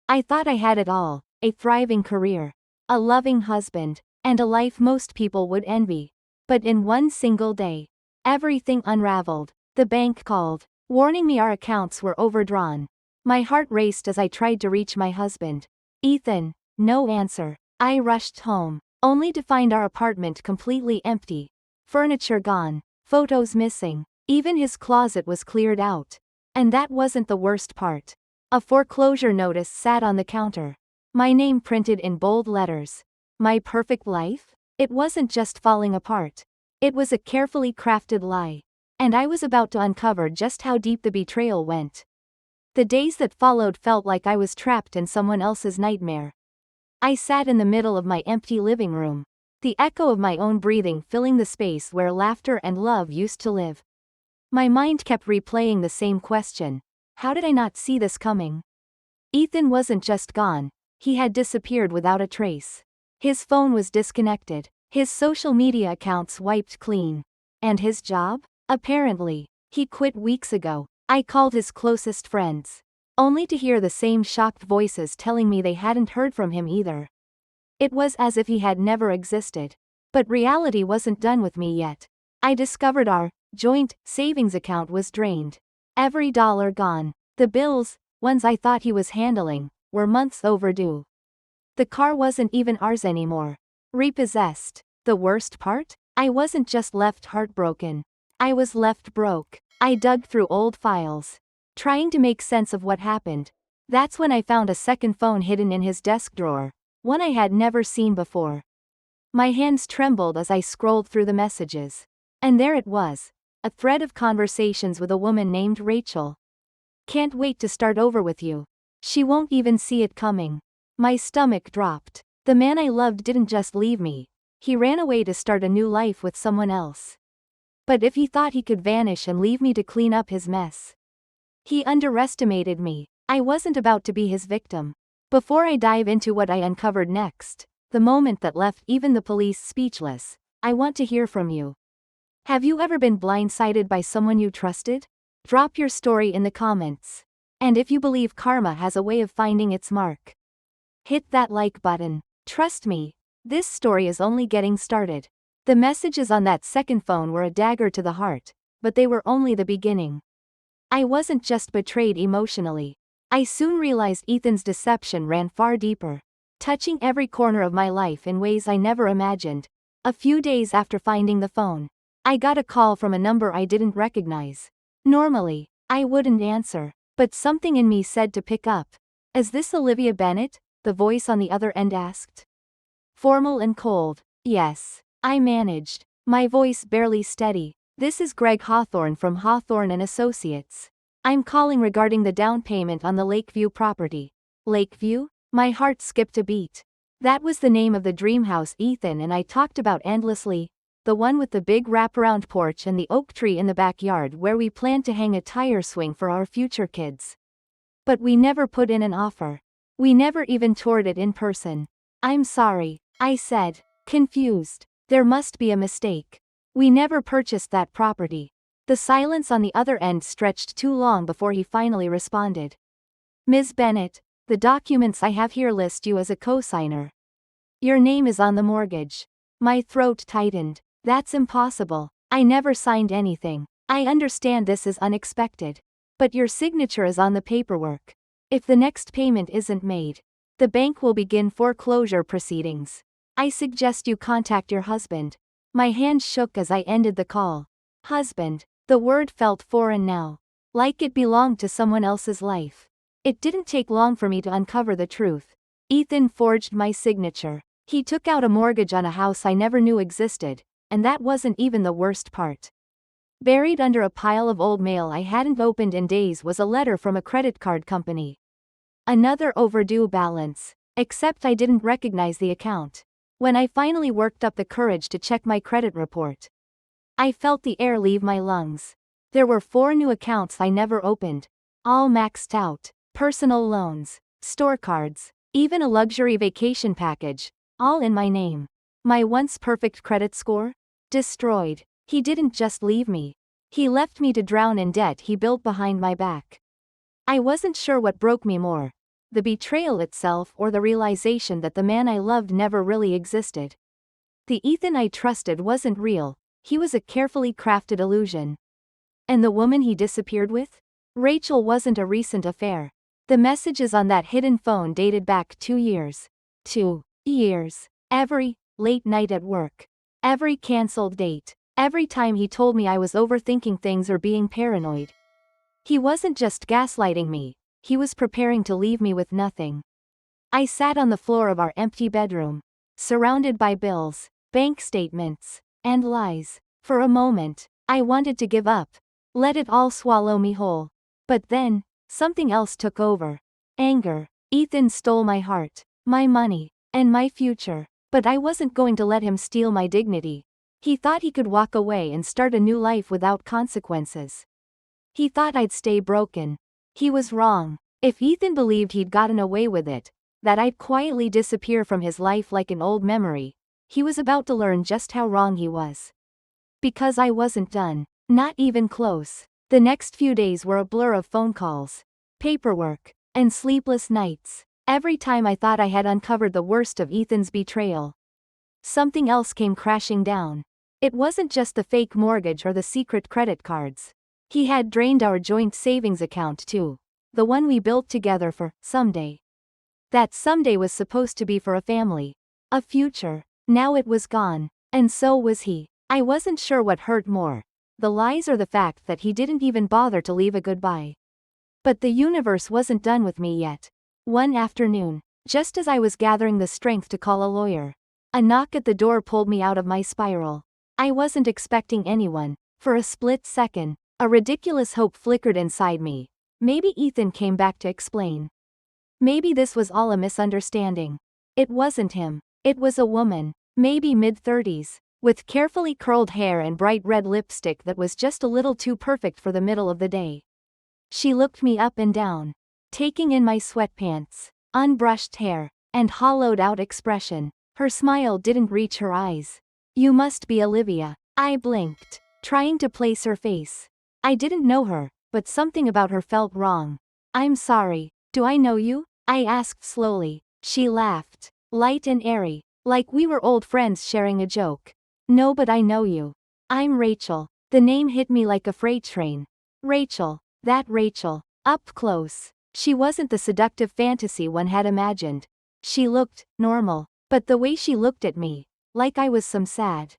I thought I had it all, a thriving career, a loving husband, and a life most people would envy. But in one single day, everything unraveled. The bank called, warning me our accounts were overdrawn. My heart raced as I tried to reach my husband. Ethan, no answer. I rushed home, only to find our apartment completely empty. Furniture gone, photos missing, even his closet was cleared out. And that wasn't the worst part. A foreclosure notice sat on the counter. My name printed in bold letters. My perfect life? It wasn't just falling apart. It was a carefully crafted lie. And I was about to uncover just how deep the betrayal went. The days that followed felt like I was trapped in someone else's nightmare. I sat in the middle of my empty living room, the echo of my own breathing filling the space where laughter and love used to live. My mind kept replaying the same question. How did I not see this coming? Ethan wasn't just gone, he had disappeared without a trace. His phone was disconnected, his social media accounts wiped clean. And his job? Apparently, he quit weeks ago. I called his closest friends, only to hear the same shocked voices telling me they hadn't heard from him either. It was as if he had never existed. But reality wasn't done with me yet. I discovered our joint savings account was drained. Every dollar gone. The bills, ones I thought he was handling, were months overdue. The car wasn't even ours anymore. Repossessed. The worst part? I wasn't just left heartbroken. I was left broke. I dug through old files, trying to make sense of what happened. That's when I found a second phone hidden in his desk drawer, one I had never seen before. My hands trembled as I scrolled through the messages. And there it was, a thread of conversations with a woman named Rachel. Can't wait to start over with you. She won't even see it coming. My stomach dropped. The man I loved didn't just leave me. He ran away to start a new life with someone else. But if he thought he could vanish and leave me to clean up his mess, he underestimated me. I wasn't about to be his victim. Before I dive into what I uncovered next, the moment that left even the police speechless, I want to hear from you. Have you ever been blindsided by someone you trusted? Drop your story in the comments. And if you believe karma has a way of finding its mark, hit that like button. Trust me, this story is only getting started. The messages on that second phone were a dagger to the heart, but they were only the beginning. I wasn't just betrayed emotionally. I soon realized Ethan's deception ran far deeper, touching every corner of my life in ways I never imagined. A few days after finding the phone, I got a call from a number I didn't recognize. Normally, I wouldn't answer, but something in me said to pick up. Is this Olivia Bennett? The voice on the other end asked. Formal and cold. Yes. I managed, my voice barely steady. This is Greg Hawthorne from Hawthorne and Associates. I'm calling regarding the down payment on the Lakeview property. Lakeview? My heart skipped a beat. That was the name of the dream house Ethan and I talked about endlessly, the one with the big wraparound porch and the oak tree in the backyard where we planned to hang a tire swing for our future kids. But we never put in an offer. We never even toured it in person. I'm sorry, I said, confused. There must be a mistake. We never purchased that property. The silence on the other end stretched too long before he finally responded. Ms. Bennett, the documents I have here list you as a co-signer. Your name is on the mortgage. My throat tightened. That's impossible. I never signed anything. I understand this is unexpected. But your signature is on the paperwork. If the next payment isn't made, the bank will begin foreclosure proceedings. I suggest you contact your husband. My hand shook as I ended the call. Husband. The word felt foreign now. Like it belonged to someone else's life. It didn't take long for me to uncover the truth. Ethan forged my signature. He took out a mortgage on a house I never knew existed, and that wasn't even the worst part. Buried under a pile of old mail I hadn't opened in days was a letter from a credit card company. Another overdue balance. Except I didn't recognize the account. When I finally worked up the courage to check my credit report, I felt the air leave my lungs. There were 4 new accounts I never opened, all maxed out, personal loans, store cards, even a luxury vacation package, all in my name. My once perfect credit score? Destroyed. He didn't just leave me. He left me to drown in debt he built behind my back. I wasn't sure what broke me more, the betrayal itself, or the realization that the man I loved never really existed. The Ethan I trusted wasn't real, he was a carefully crafted illusion. And the woman he disappeared with? Rachel wasn't a recent affair. The messages on that hidden phone dated back 2 years. 2 years. Every late night at work. Every cancelled date. Every time he told me I was overthinking things or being paranoid. He wasn't just gaslighting me, he was preparing to leave me with nothing. I sat on the floor of our empty bedroom, surrounded by bills, bank statements, and lies. For a moment, I wanted to give up. Let it all swallow me whole. But then, something else took over. Anger. Ethan stole my heart, my money, and my future. But I wasn't going to let him steal my dignity. He thought he could walk away and start a new life without consequences. He thought I'd stay broken. He was wrong. If Ethan believed he'd gotten away with it, that I'd quietly disappear from his life like an old memory, he was about to learn just how wrong he was. Because I wasn't done. Not even close. The next few days were a blur of phone calls, paperwork, and sleepless nights. Every time I thought I had uncovered the worst of Ethan's betrayal, something else came crashing down. It wasn't just the fake mortgage or the secret credit cards. He had drained our joint savings account too. The one we built together for someday. That someday was supposed to be for a family. A future. Now it was gone. And so was he. I wasn't sure what hurt more, the lies or the fact that he didn't even bother to leave a goodbye. But the universe wasn't done with me yet. One afternoon, just as I was gathering the strength to call a lawyer, a knock at the door pulled me out of my spiral. I wasn't expecting anyone. For a split second, a ridiculous hope flickered inside me. Maybe Ethan came back to explain. Maybe this was all a misunderstanding. It wasn't him. It was a woman, maybe mid-30s, with carefully curled hair and bright red lipstick that was just a little too perfect for the middle of the day. She looked me up and down, taking in my sweatpants, unbrushed hair, and hollowed-out expression. Her smile didn't reach her eyes. "You must be Olivia." I blinked, trying to place her face. I didn't know her, but something about her felt wrong. "I'm sorry, do I know you?" I asked slowly. She laughed, light and airy, like we were old friends sharing a joke. "No, but I know you. I'm Rachel." The name hit me like a freight train. Rachel, that Rachel, up close. She wasn't the seductive fantasy one had imagined. She looked normal, but the way she looked at me, like I was some sad,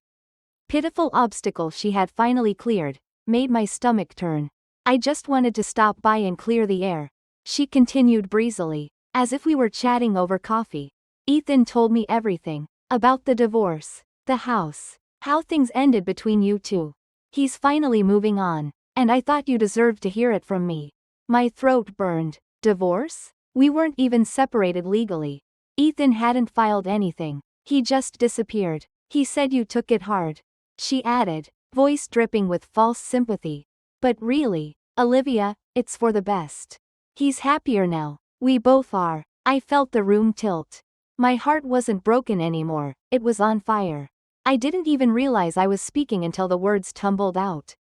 pitiful obstacle she had finally cleared, made my stomach turn. "I just wanted to stop by and clear the air," she continued breezily, as if we were chatting over coffee. "Ethan told me everything. About the divorce, the house, how things ended between you two. He's finally moving on, and I thought you deserved to hear it from me." My throat burned. Divorce? We weren't even separated legally. Ethan hadn't filed anything. He just disappeared. "He said you took it hard," she added, voice dripping with false sympathy. "But really, Olivia, it's for the best. He's happier now. We both are." I felt the room tilt. My heart wasn't broken anymore, it was on fire. I didn't even realize I was speaking until the words tumbled out.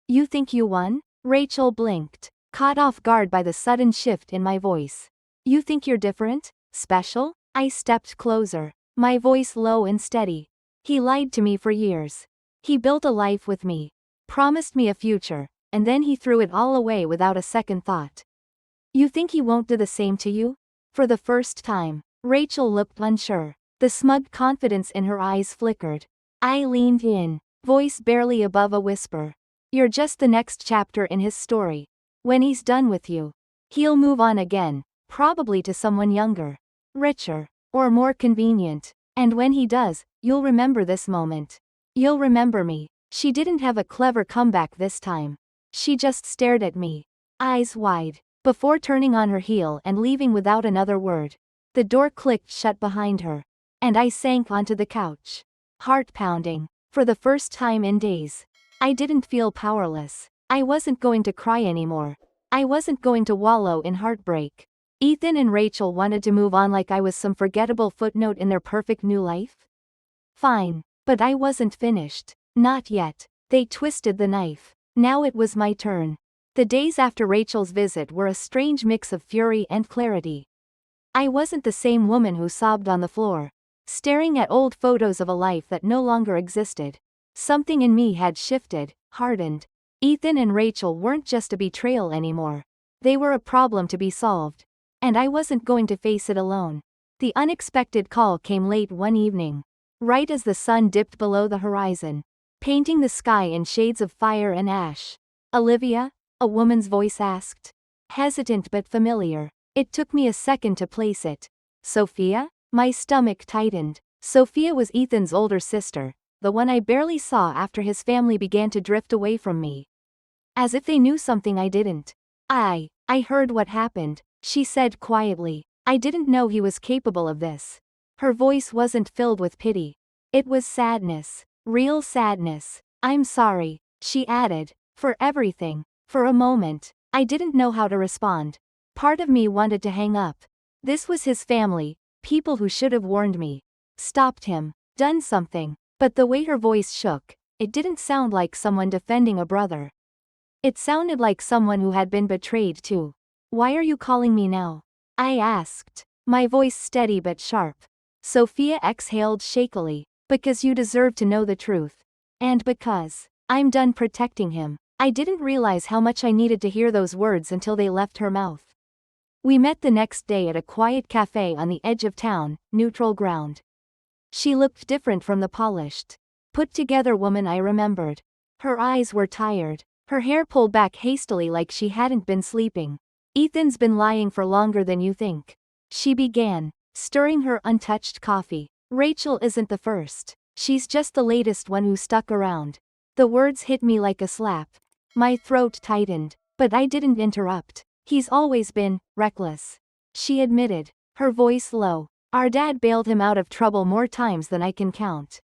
"You think you won?" Rachel blinked, caught off guard by the sudden shift in my voice. "You think you're different? Special?" I stepped closer, my voice low and steady. "He lied to me for years. He built a life with me, promised me a future, and then he threw it all away without a second thought. You think he won't do the same to you?" For the first time, Rachel looked unsure. The smug confidence in her eyes flickered. I leaned in, voice barely above a whisper. "You're just the next chapter in his story. When he's done with you, he'll move on again, probably to someone younger, richer, or more convenient. And when he does, you'll remember this moment. You'll remember me." She didn't have a clever comeback this time. She just stared at me, eyes wide, before turning on her heel and leaving without another word. The door clicked shut behind her, and I sank onto the couch, heart pounding. For the first time in days, I didn't feel powerless. I wasn't going to cry anymore. I wasn't going to wallow in heartbreak. Ethan and Rachel wanted to move on like I was some forgettable footnote in their perfect new life. Fine, but I wasn't finished. Not yet. They twisted the knife. Now it was my turn. The days after Rachel's visit were a strange mix of fury and clarity. I wasn't the same woman who sobbed on the floor, staring at old photos of a life that no longer existed. Something in me had shifted, hardened. Ethan and Rachel weren't just a betrayal anymore. They were a problem to be solved. And I wasn't going to face it alone. The unexpected call came late one evening, right as the sun dipped below the horizon, painting the sky in shades of fire and ash. "Olivia?" a woman's voice asked. Hesitant but familiar. It took me a second to place it. "Sophia?" My stomach tightened. Sophia was Ethan's older sister, the one I barely saw after his family began to drift away from me. As if they knew something I didn't. I heard what happened," she said quietly. "I didn't know he was capable of this." Her voice wasn't filled with pity. It was sadness. Real sadness. "I'm sorry," she added, "for everything." For a moment, I didn't know how to respond. Part of me wanted to hang up. This was his family, people who should have warned me. Stopped him. Done something. But the way her voice shook, it didn't sound like someone defending a brother. It sounded like someone who had been betrayed too. "Why are you calling me now?" I asked, my voice steady but sharp. Sophia exhaled shakily. "Because you deserve to know the truth. And because I'm done protecting him." I didn't realize how much I needed to hear those words until they left her mouth. We met the next day at a quiet cafe on the edge of town, neutral ground. She looked different from the polished, put-together woman I remembered. Her eyes were tired, her hair pulled back hastily like she hadn't been sleeping. "Ethan's been lying for longer than you think," she began, stirring her untouched coffee. "Rachel isn't the first. She's just the latest one who stuck around." The words hit me like a slap. My throat tightened, but I didn't interrupt. "He's always been reckless," she admitted, her voice low. "Our dad bailed him out of trouble more times than I can count.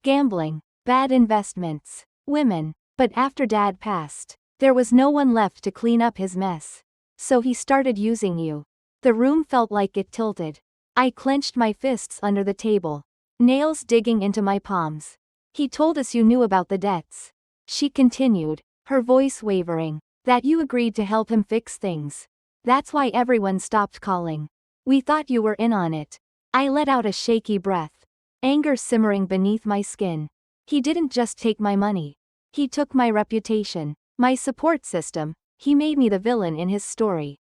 Gambling, bad investments, women. But after Dad passed, there was no one left to clean up his mess. So he started using you." The room felt like it tilted. I clenched my fists under the table, nails digging into my palms. "He told us you knew about the debts," she continued, her voice wavering. "That you agreed to help him fix things. That's why everyone stopped calling. We thought you were in on it." I let out a shaky breath, anger simmering beneath my skin. "He didn't just take my money. He took my reputation, my support system. He made me the villain in his story."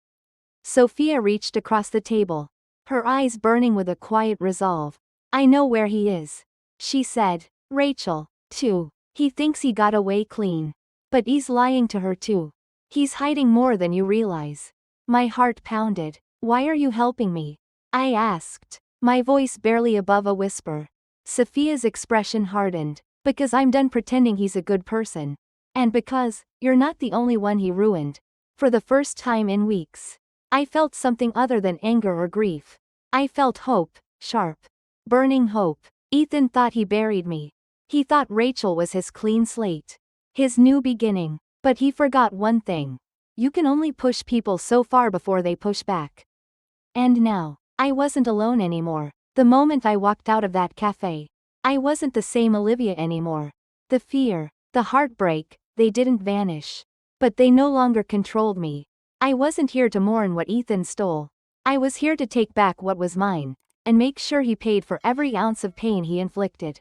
Sophia reached across the table, her eyes burning with a quiet resolve. "I know where he is," she said. "Rachel, too. He thinks he got away clean. But he's lying to her too. He's hiding more than you realize." My heart pounded. "Why are you helping me?" I asked, my voice barely above a whisper. Sophia's expression hardened. "Because I'm done pretending he's a good person. And because you're not the only one he ruined." For the first time in weeks, I felt something other than anger or grief. I felt hope, sharp, burning hope. Ethan thought he buried me. He thought Rachel was his clean slate, his new beginning. But he forgot one thing. You can only push people so far before they push back. And now, I wasn't alone anymore. The moment I walked out of that cafe, I wasn't the same Olivia anymore. The fear, the heartbreak, they didn't vanish. But they no longer controlled me. I wasn't here to mourn what Ethan stole. I was here to take back what was mine, and make sure he paid for every ounce of pain he inflicted.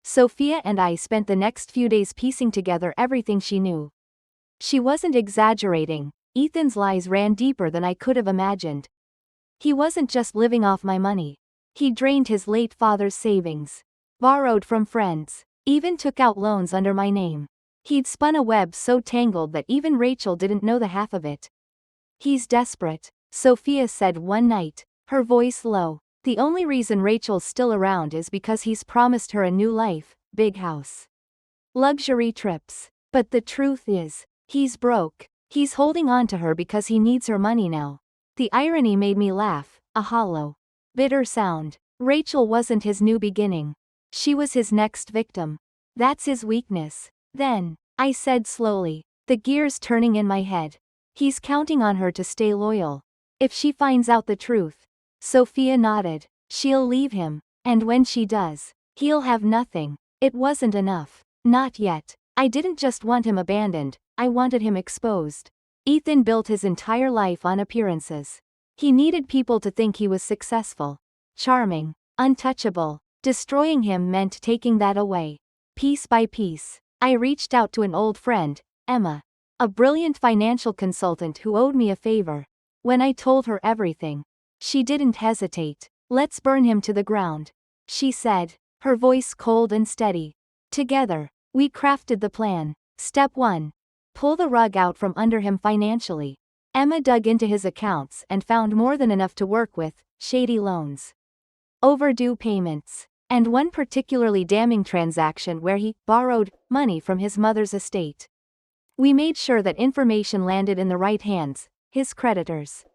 Sophia and I spent the next few days piecing together everything she knew. She wasn't exaggerating. Ethan's lies ran deeper than I could have imagined. He wasn't just living off my money. He drained his late father's savings, borrowed from friends, even took out loans under my name. He'd spun a web so tangled that even Rachel didn't know the half of it. "He's desperate," Sophia said one night, her voice low. "The only reason Rachel's still around is because he's promised her a new life, big house, luxury trips. But the truth is, he's broke. He's holding on to her because he needs her money now." The irony made me laugh, a hollow, bitter sound. Rachel wasn't his new beginning. She was his next victim. That's his weakness. Then, I said slowly, the gears turning in my head. He's counting on her to stay loyal. If she finds out the truth. Sophia nodded. She'll leave him. And when she does, he'll have nothing. It wasn't enough. Not yet. I didn't just want him abandoned, I wanted him exposed. Ethan built his entire life on appearances. He needed people to think he was successful, charming, untouchable. Destroying him meant taking that away. Piece by piece, I reached out to an old friend, Emma, a brilliant financial consultant who owed me a favor. When I told her everything, she didn't hesitate. "Let's burn him to the ground," she said, her voice cold and steady. Together, we crafted the plan. Step 1. Pull the rug out from under him financially. Emma dug into his accounts and found more than enough to work with: shady loans, overdue payments, and one particularly damning transaction where he borrowed money from his mother's estate. We made sure that information landed in the right hands: his creditors,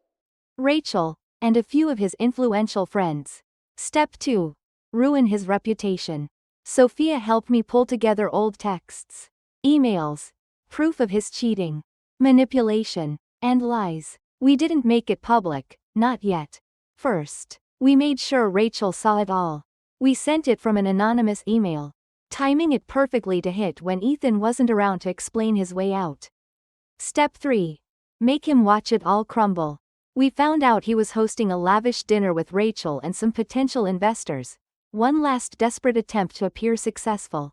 Rachel, and a few of his influential friends. Step 2. Ruin his reputation. Sophia helped me pull together old texts, emails, proof of his cheating, manipulation, and lies. We didn't make it public, not yet. First, we made sure Rachel saw it all. We sent it from an anonymous email, timing it perfectly to hit when Ethan wasn't around to explain his way out. Step 3. Make him watch it all crumble. We found out he was hosting a lavish dinner with Rachel and some potential investors, one last desperate attempt to appear successful.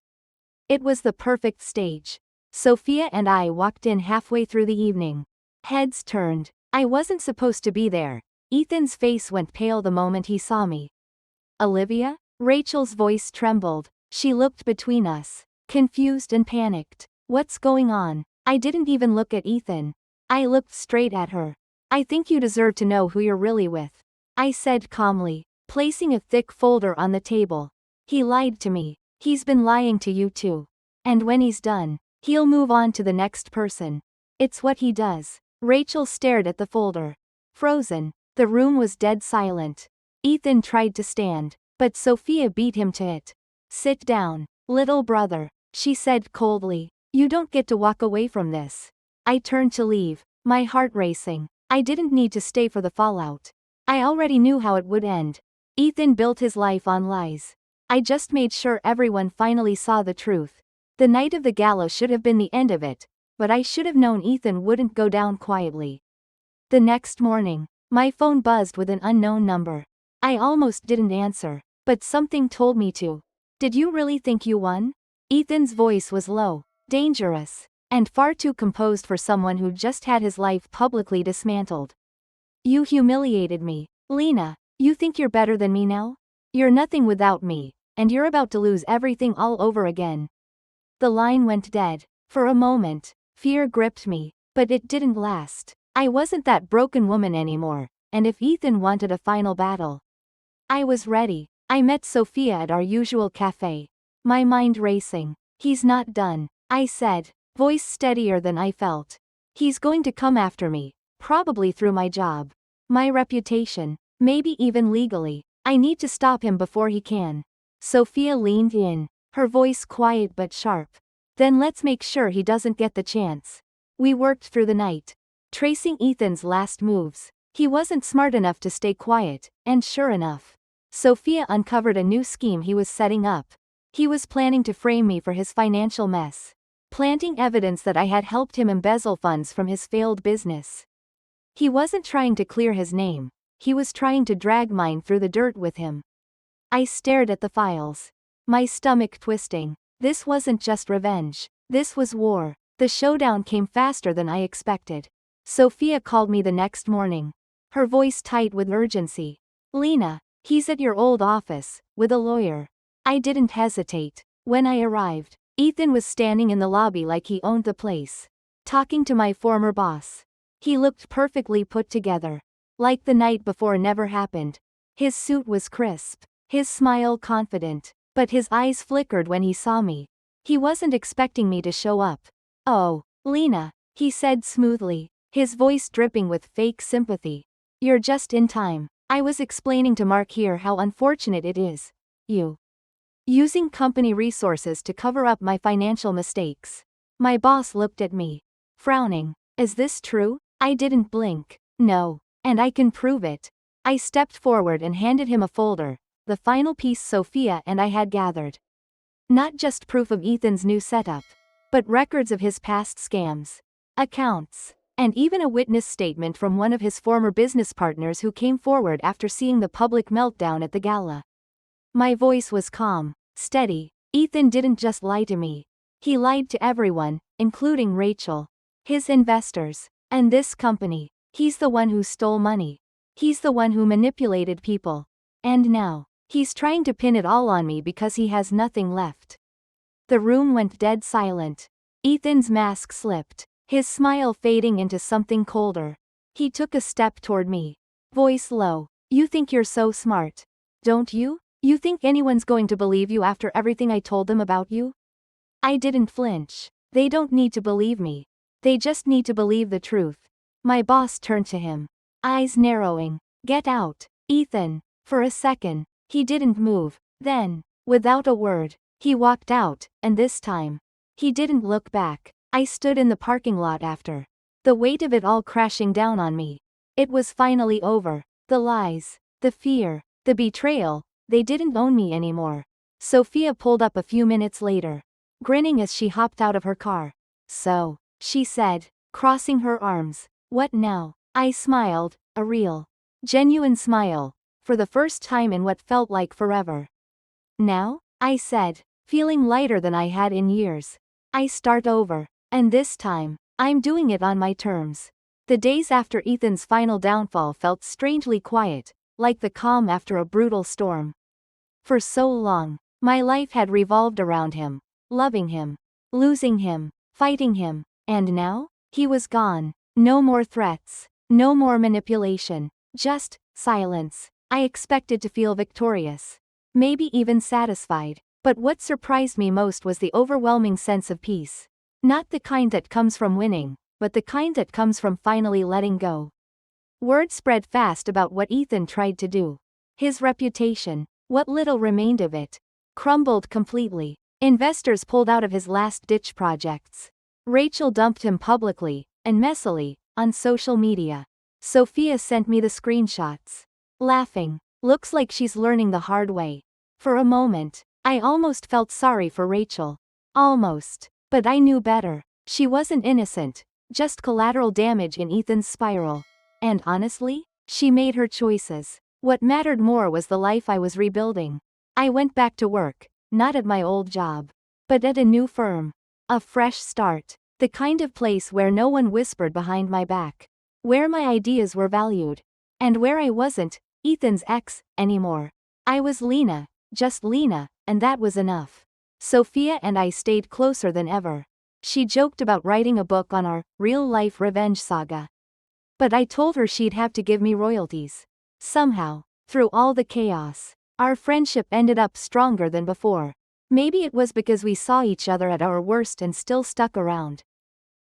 It was the perfect stage. Sophia and I walked in halfway through the evening. Heads turned. I wasn't supposed to be there. Ethan's face went pale the moment he saw me. "Olivia?" Rachel's voice trembled. She looked between us, confused and panicked. "What's going on?" I didn't even look at Ethan. I looked straight at her. "I think you deserve to know who you're really with," I said calmly, placing a thick folder on the table. "He lied to me. He's been lying to you too. And when he's done, he'll move on to the next person. It's what he does." Rachel stared at the folder, frozen. The room was dead silent. Ethan tried to stand, but Sophia beat him to it. "Sit down, little brother," she said coldly. "You don't get to walk away from this." I turned to leave, my heart racing. I didn't need to stay for the fallout. I already knew how it would end. Ethan built his life on lies. I just made sure everyone finally saw the truth. The night of the gala should have been the end of it, but I should have known Ethan wouldn't go down quietly. The next morning, my phone buzzed with an unknown number. I almost didn't answer, but something told me to. "Did you really think you won?" Ethan's voice was low, dangerous, and far too composed for someone who just had his life publicly dismantled. "You humiliated me, Lena. You think you're better than me now? You're nothing without me, and you're about to lose everything all over again." The line went dead. For a moment, fear gripped me, but it didn't last. I wasn't that broken woman anymore, and if Ethan wanted a final battle, I was ready. I met Sophia at our usual cafe, my mind racing. "He's not done," I said, voice steadier than I felt. "He's going to come after me, probably through my job, my reputation, maybe even legally. I need to stop him before he can." Sophia leaned in, her voice quiet but sharp. "Then let's make sure he doesn't get the chance." We worked through the night, tracing Ethan's last moves. He wasn't smart enough to stay quiet, and sure enough, Sophia uncovered a new scheme he was setting up. He was planning to frame me for his financial mess, planting evidence that I had helped him embezzle funds from his failed business. He wasn't trying to clear his name, he was trying to drag mine through the dirt with him. I stared at the files, my stomach twisting. This wasn't just revenge, this was war. The showdown came faster than I expected. Sophia called me the next morning, her voice tight with urgency. "Lena, he's at your old office, with a lawyer." I didn't hesitate. When I arrived, Ethan was standing in the lobby like he owned the place, talking to my former boss. He looked perfectly put together, like the night before never happened. His suit was crisp, his smile confident, but his eyes flickered when he saw me. He wasn't expecting me to show up. "Oh, Lena," he said smoothly, his voice dripping with fake sympathy. "You're just in time. I was explaining to Mark here how unfortunate it is. You using company resources to cover up my financial mistakes." My boss looked at me, frowning. "Is this true?" I didn't blink. "No, and I can prove it." I stepped forward and handed him a folder, the final piece Sophia and I had gathered. Not just proof of Ethan's new setup, but records of his past scams, accounts, and even a witness statement from one of his former business partners who came forward after seeing the public meltdown at the gala. My voice was calm, steady. Ethan didn't just lie to me. He lied to everyone, including Rachel, his investors, and this company. He's the one who stole money. He's the one who manipulated people. And now, he's trying to pin it all on me because he has nothing left. The room went dead silent. Ethan's mask slipped, his smile fading into something colder. He took a step toward me, voice low. You think you're so smart, don't you? You think anyone's going to believe you after everything I told them about you? I didn't flinch. They don't need to believe me. They just need to believe the truth. My boss turned to him, eyes narrowing. Get out, Ethan. For a second, he didn't move. Then, without a word, he walked out, and this time, he didn't look back. I stood in the parking lot after, the weight of it all crashing down on me. It was finally over. The lies, the fear, the betrayal, they didn't own me anymore. Sophia pulled up a few minutes later, grinning as she hopped out of her car. So, she said, crossing her arms, what now? I smiled, a real, genuine smile, for the first time in what felt like forever. Now? I said, feeling lighter than I had in years. I start over, and this time, I'm doing it on my terms. The days after Ethan's final downfall felt strangely quiet, like the calm after a brutal storm. For so long, my life had revolved around him, loving him, losing him, fighting him, and now, he was gone. No more threats, no more manipulation, just silence. I expected to feel victorious, maybe even satisfied, but what surprised me most was the overwhelming sense of peace. Not the kind that comes from winning, but the kind that comes from finally letting go. Word spread fast about what Ethan tried to do. His reputation, what little remained of it, crumbled completely. Investors pulled out of his last-ditch projects. Rachel dumped him publicly, and messily, on social media. Sophia sent me the screenshots, laughing. Looks like she's learning the hard way. For a moment, I almost felt sorry for Rachel. Almost. But I knew better. She wasn't innocent, just collateral damage in Ethan's spiral. And honestly, she made her choices. What mattered more was the life I was rebuilding. I went back to work, not at my old job, but at a new firm. A fresh start. The kind of place where no one whispered behind my back. Where my ideas were valued. And where I wasn't, Ethan's ex, anymore. I was Lena, just Lena, and that was enough. Sophia and I stayed closer than ever. She joked about writing a book on our real-life revenge saga. But I told her she'd have to give me royalties. Somehow, through all the chaos, our friendship ended up stronger than before. Maybe it was because we saw each other at our worst and still stuck around.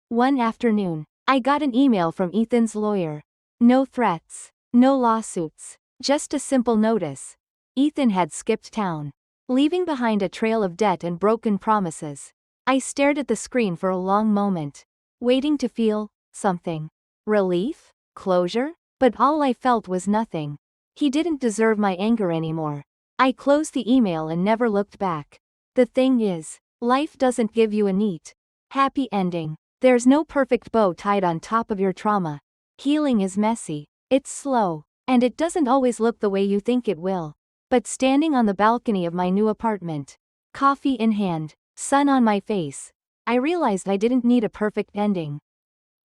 One afternoon, I got an email from Ethan's lawyer. No threats, no lawsuits, just a simple notice. Ethan had skipped town, leaving behind a trail of debt and broken promises. I stared at the screen for a long moment, waiting to feel something. Relief? Closure? But all I felt was nothing. He didn't deserve my anger anymore. I closed the email and never looked back. The thing is, life doesn't give you a neat, happy ending. There's no perfect bow tied on top of your trauma. Healing is messy, it's slow, and it doesn't always look the way you think it will. But standing on the balcony of my new apartment, coffee in hand, sun on my face, I realized I didn't need a perfect ending.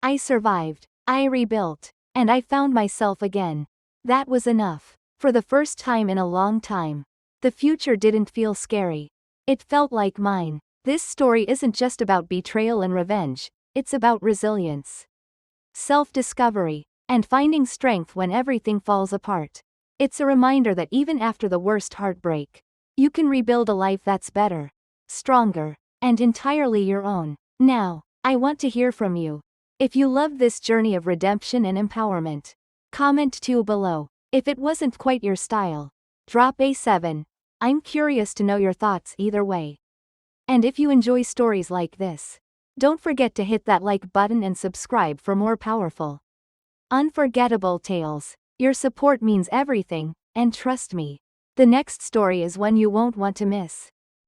I survived, I rebuilt, and I found myself again. That was enough. For the first time in a long time, the future didn't feel scary. It felt like mine. This story isn't just about betrayal and revenge, it's about resilience, self-discovery, and finding strength when everything falls apart. It's a reminder that even after the worst heartbreak, you can rebuild a life that's better, stronger, and entirely your own. Now, I want to hear from you. If you love this journey of redemption and empowerment, comment 2 below. If it wasn't quite your style, drop a 7. I'm curious to know your thoughts either way. And if you enjoy stories like this, don't forget to hit that like button and subscribe for more powerful, unforgettable tales. Your support means everything, and trust me, the next story is one you won't want to miss.